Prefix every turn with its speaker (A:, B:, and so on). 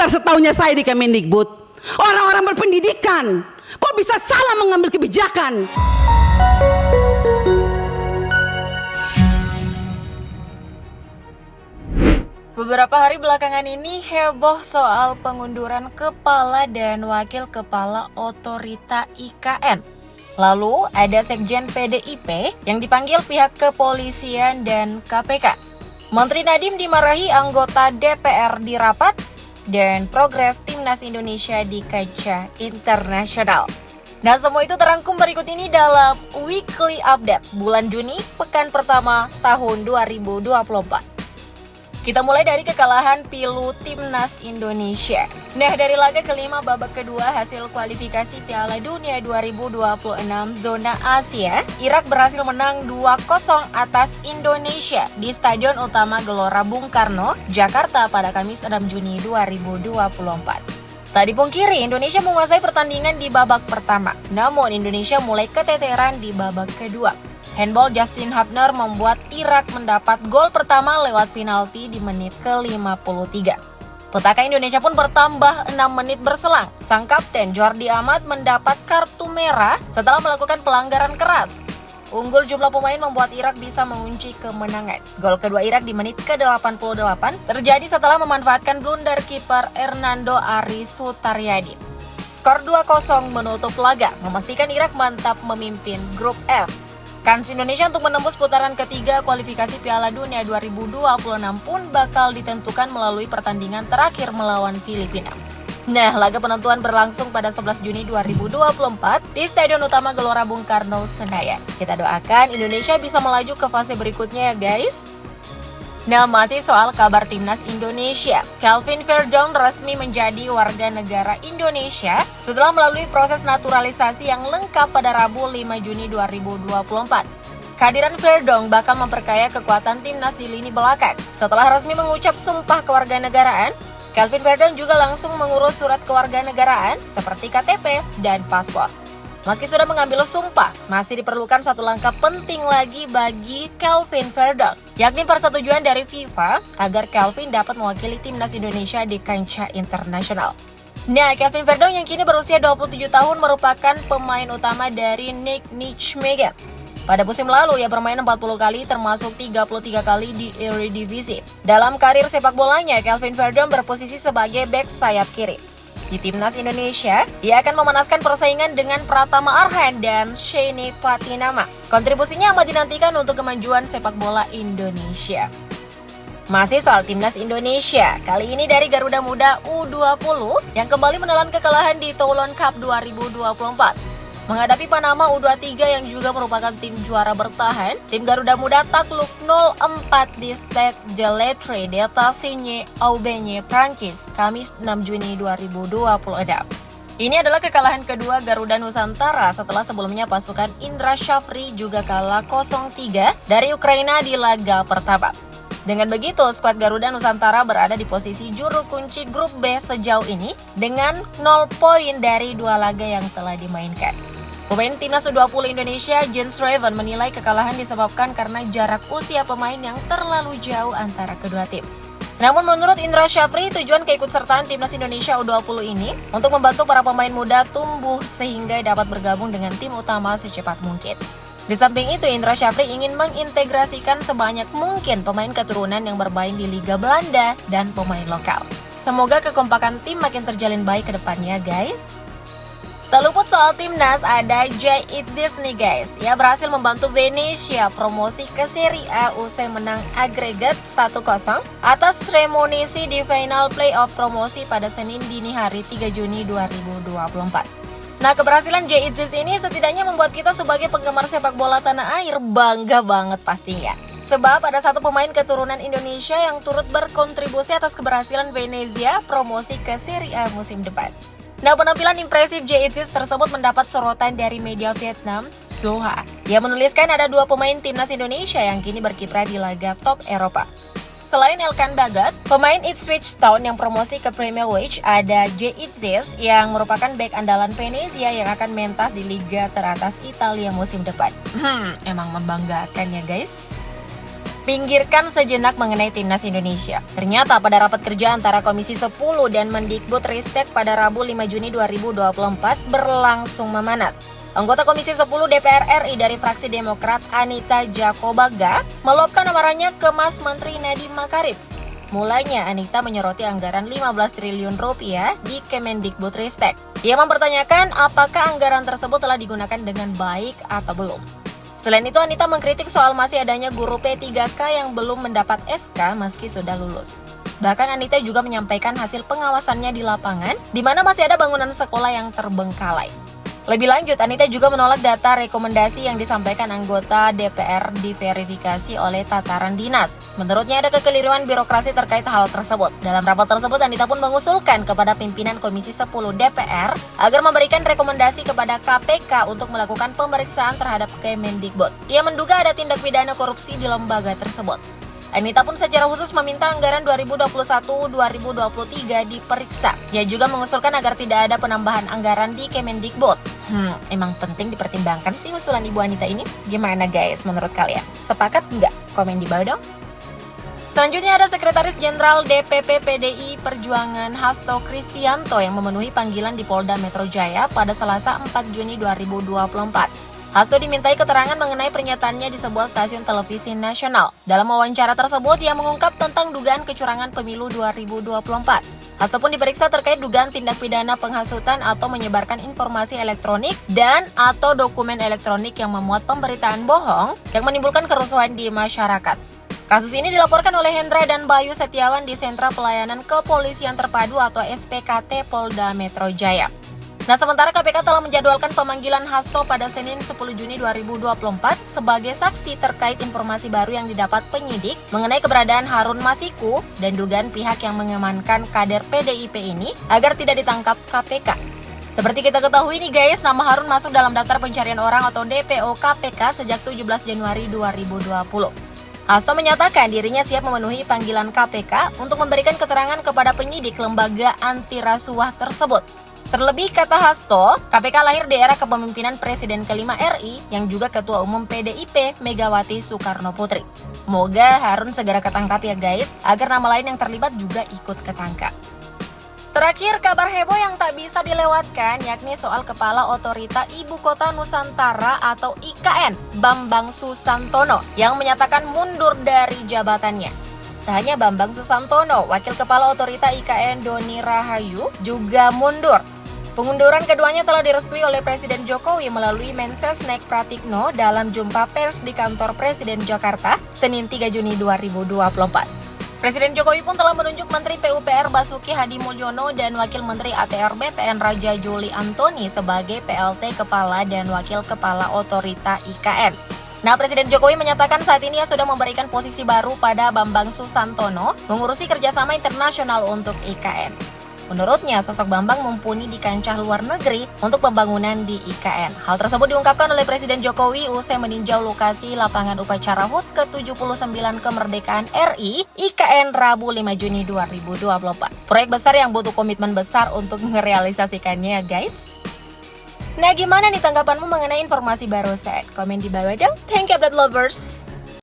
A: Dengar setaunya saya di Kemendikbud, orang-orang berpendidikan kok bisa salah mengambil kebijakan.
B: Beberapa hari belakangan ini heboh soal pengunduran kepala dan wakil kepala otorita IKN. Lalu ada Sekjen PDIP yang dipanggil pihak kepolisian dan KPK. Menteri Nadiem dimarahi anggota DPR di rapat, dan progres Timnas Indonesia di kancah internasional. Nah, semua itu terangkum berikut ini dalam Weekly Update bulan Juni, pekan pertama tahun 2024. Kita mulai dari kekalahan pilu Timnas Indonesia. Nah, dari laga kelima babak kedua hasil kualifikasi Piala Dunia 2026 zona Asia, Irak berhasil menang 2-0 atas Indonesia di Stadion Utama Gelora Bung Karno, Jakarta pada Kamis 6 Juni 2024. Tak dipungkiri, Indonesia menguasai pertandingan di babak pertama. Namun, Indonesia mulai keteteran di babak kedua. Handball Justin Hubner membuat Irak mendapat gol pertama lewat penalti di menit ke-53. Petaka Indonesia pun bertambah 6 menit berselang. Sang kapten Jordi Amat mendapat kartu merah setelah melakukan pelanggaran keras. Unggul jumlah pemain membuat Irak bisa mengunci kemenangan. Gol kedua Irak di menit ke-88 terjadi setelah memanfaatkan blunder kiper Hernando Ari Sutaryadi. Skor 2-0 menutup laga, memastikan Irak mantap memimpin grup F. Kans Indonesia untuk menembus putaran ketiga kualifikasi Piala Dunia 2026 pun bakal ditentukan melalui pertandingan terakhir melawan Filipina. Nah, laga penentuan berlangsung pada 11 Juni 2024 di Stadion Utama Gelora Bung Karno, Senayan. Kita doakan Indonesia bisa melaju ke fase berikutnya ya guys. Nah, masih soal kabar Timnas Indonesia. Kelvin Verdong resmi menjadi warga negara Indonesia setelah melalui proses naturalisasi yang lengkap pada Rabu 5 Juni 2024. Kehadiran Verdong bakal memperkaya kekuatan Timnas di lini belakang. Setelah resmi mengucap sumpah kewarganegaraan, Kelvin Verdong juga langsung mengurus surat kewarganegaraan seperti KTP dan paspor. Meski sudah mengambil sumpah, masih diperlukan satu langkah penting lagi bagi Kelvin Verdong, yakni persetujuan dari FIFA agar Kelvin dapat mewakili Timnas Indonesia di kancah internasional. Nah, Kelvin Verdong yang kini berusia 27 tahun merupakan pemain utama dari NIC Nijmegen. Pada musim lalu, ia bermain 40 kali termasuk 33 kali di Eredivisie. Dalam karir sepak bolanya, Kelvin Verdong berposisi sebagai bek sayap kiri. Di Timnas Indonesia, ia akan memanaskan persaingan dengan Pratama Arhan dan Sheini Fatinama. Kontribusinya amat dinantikan untuk kemajuan sepak bola Indonesia. Masih soal Timnas Indonesia, kali ini dari Garuda Muda U20 yang kembali menelan kekalahan di Toulon Cup 2024. Menghadapi Panama U23 yang juga merupakan tim juara bertahan, tim Garuda Muda takluk 0-4 di Stade de l'Etre d'État-Signe Aubagne, Prancis, Kamis 6 Juni 2026. Ini adalah kekalahan kedua Garuda Nusantara setelah sebelumnya pasukan Indra Shafri juga kalah 0-3 dari Ukraina di laga pertama. Dengan begitu, skuad Garuda Nusantara berada di posisi juru kunci grup B sejauh ini dengan 0 poin dari 2 laga yang telah dimainkan. Pemain Timnas U20 Indonesia, Jens Raven, menilai kekalahan disebabkan karena jarak usia pemain yang terlalu jauh antara kedua tim. Namun menurut Indra Shafri, tujuan keikutsertaan Timnas Indonesia U20 ini untuk membantu para pemain muda tumbuh sehingga dapat bergabung dengan tim utama secepat mungkin. Di samping itu, Indra Shafri ingin mengintegrasikan sebanyak mungkin pemain keturunan yang bermain di Liga Belanda dan pemain lokal. Semoga kekompakan tim makin terjalin baik ke depannya, guys. Tak luput soal Timnas, ada Jay Itzis nih guys. Ia berhasil membantu Venezia promosi ke Serie A usai menang agregat 1-0 atas Cremonese di final playoff promosi pada Senin dini hari 3 Juni 2024. Nah, keberhasilan Jay Itzis ini setidaknya membuat kita sebagai penggemar sepak bola tanah air bangga banget pastinya. Sebab ada satu pemain keturunan Indonesia yang turut berkontribusi atas keberhasilan Venezia promosi ke Serie A musim depan. Nah, penampilan impresif Jay Itzis tersebut mendapat sorotan dari media Vietnam, Soha. Ia menuliskan ada 2 pemain Timnas Indonesia yang kini berkiprah di laga top Eropa. Selain Elkan Bagat, pemain Ipswich Town yang promosi ke Premier League, ada Jay Itzis yang merupakan bek andalan Venezia yang akan mentas di liga teratas Italia musim depan. Emang membanggakan ya guys. Pinggirkan sejenak mengenai Timnas Indonesia. Ternyata pada rapat kerja antara Komisi 10 dan Mendikbudristek pada Rabu 5 Juni 2024 berlangsung memanas. Anggota Komisi 10 DPR RI dari fraksi Demokrat Anita Jakobaga meluapkan amarahnya ke Mas Menteri Nadiem Makarim. Mulanya Anita menyoroti anggaran 15 triliun rupiah di Kemendikbudristek. Ia mempertanyakan apakah anggaran tersebut telah digunakan dengan baik atau belum. Selain itu, Anita mengkritik soal masih adanya guru P3K yang belum mendapat SK meski sudah lulus. Bahkan Anita juga menyampaikan hasil pengawasannya di lapangan, di mana masih ada bangunan sekolah yang terbengkalai. Lebih lanjut, Anita juga menolak data rekomendasi yang disampaikan anggota DPR diverifikasi oleh tataran dinas. Menurutnya ada kekeliruan birokrasi terkait hal tersebut. Dalam rapat tersebut, Anita pun mengusulkan kepada pimpinan Komisi 10 DPR agar memberikan rekomendasi kepada KPK untuk melakukan pemeriksaan terhadap Kemendikbud. Ia menduga ada tindak pidana korupsi di lembaga tersebut. Anita pun secara khusus meminta anggaran 2021-2023 diperiksa. Ia juga mengusulkan agar tidak ada penambahan anggaran di Kemendikbud. Emang penting dipertimbangkan sih usulan Ibu Anita ini? Gimana guys menurut kalian? Sepakat nggak? Komen di bawah dong. Selanjutnya ada Sekretaris Jenderal DPP PDI Perjuangan Hasto Kristianto yang memenuhi panggilan di Polda Metro Jaya pada Selasa 4 Juni 2024. Hasto dimintai keterangan mengenai pernyataannya di sebuah stasiun televisi nasional. Dalam wawancara tersebut, ia mengungkap tentang dugaan kecurangan pemilu 2024. Hasto pun diperiksa terkait dugaan tindak pidana penghasutan atau menyebarkan informasi elektronik dan atau dokumen elektronik yang memuat pemberitaan bohong yang menimbulkan kerusuhan di masyarakat. Kasus ini dilaporkan oleh Hendra dan Bayu Setiawan di Sentra Pelayanan Kepolisian Terpadu atau SPKT Polda Metro Jaya. Nah, sementara KPK telah menjadwalkan pemanggilan Hasto pada Senin 10 Juni 2024 sebagai saksi terkait informasi baru yang didapat penyidik mengenai keberadaan Harun Masiku dan dugaan pihak yang mengamankan kader PDIP ini agar tidak ditangkap KPK. Seperti kita ketahui nih guys, nama Harun masuk dalam daftar pencarian orang atau DPO KPK sejak 17 Januari 2020. Hasto menyatakan dirinya siap memenuhi panggilan KPK untuk memberikan keterangan kepada penyidik lembaga anti rasuah tersebut. Terlebih, kata Hasto, KPK lahir di era kepemimpinan Presiden kelima RI yang juga Ketua Umum PDIP Megawati Soekarno Putri. Moga Harun segera ketangkap ya guys, agar nama lain yang terlibat juga ikut ketangkap. Terakhir, kabar heboh yang tak bisa dilewatkan yakni soal Kepala Otorita Ibu Kota Nusantara atau IKN, Bambang Susantono, yang menyatakan mundur dari jabatannya. Tak hanya Bambang Susantono, Wakil Kepala Otorita IKN Doni Rahayu juga mundur. Pengunduran keduanya telah direstui oleh Presiden Jokowi melalui Mensesnek Pratikno dalam jumpa pers di kantor Presiden Jakarta, Senin 3 Juni 2024. Presiden Jokowi pun telah menunjuk Menteri PUPR Basuki Hadi Mulyono dan Wakil Menteri ATR BPN Raja Juli Antoni sebagai PLT Kepala dan Wakil Kepala Otorita IKN. Nah, Presiden Jokowi menyatakan saat ini ia sudah memberikan posisi baru pada Bambang Susantono mengurusi kerjasama internasional untuk IKN. Menurutnya, sosok Bambang mumpuni di kancah luar negeri untuk pembangunan di IKN. Hal tersebut diungkapkan oleh Presiden Jokowi usai meninjau lokasi lapangan upacara HUT ke-79 Kemerdekaan RI IKN Rabu 5 Juni 2024. Proyek besar yang butuh komitmen besar untuk merealisasikannya ya guys. Nah, gimana nih tanggapanmu mengenai informasi barusan? Komen di bawah dong. Thank you, update lovers.